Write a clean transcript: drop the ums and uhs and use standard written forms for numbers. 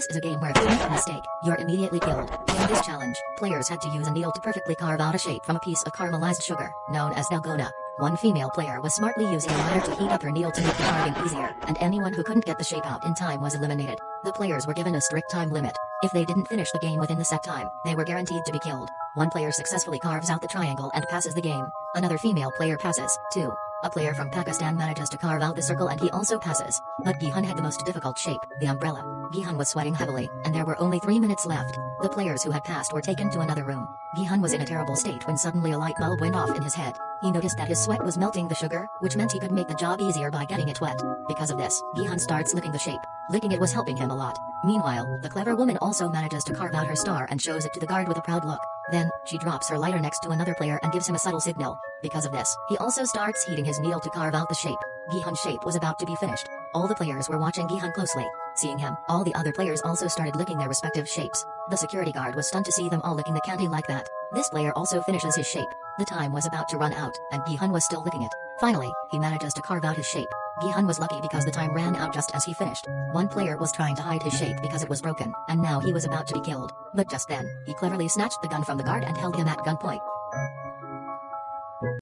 This is a game where if you make a mistake, you're immediately killed. In this challenge, players had to use a needle to perfectly carve out a shape from a piece of caramelized sugar, known as dalgona. One female player was smartly using a lighter to heat up her needle to make the carving easier, and anyone who couldn't get the shape out in time was eliminated. The players were given a strict time limit. If they didn't finish the game within the set time, they were guaranteed to be killed. One player successfully carves out the triangle and passes the game. Another female player passes, too. A player from Pakistan manages to carve out the circle and he also passes. But Gihan had the most difficult shape, the umbrella. Gihan was sweating heavily, and there were only 3 minutes left. The players who had passed were taken to another room. Gihan was in a terrible state when suddenly a light bulb went off in his head. He noticed that his sweat was melting the sugar, which meant he could make the job easier by getting it wet. Because of this, Gihan starts licking the shape. Licking it was helping him a lot. Meanwhile, the clever woman also manages to carve out her star and shows it to the guard with a proud look. Then, she drops her lighter next to another player and gives him a subtle signal. Because of this, he also starts heating his needle to carve out the shape. Gihan's shape was about to be finished. All the players were watching Gihan closely. Seeing him, all the other players also started licking their respective shapes. The security guard was stunned to see them all licking the candy like that. This player also finishes his shape. The time was about to run out, and Gihan was still licking it. Finally, he manages to carve out his shape. Gihan was lucky because the time ran out just as he finished. One player was trying to hide his shape because it was broken, and now he was about to be killed. But just then, he cleverly snatched the gun from the guard and held him at gunpoint.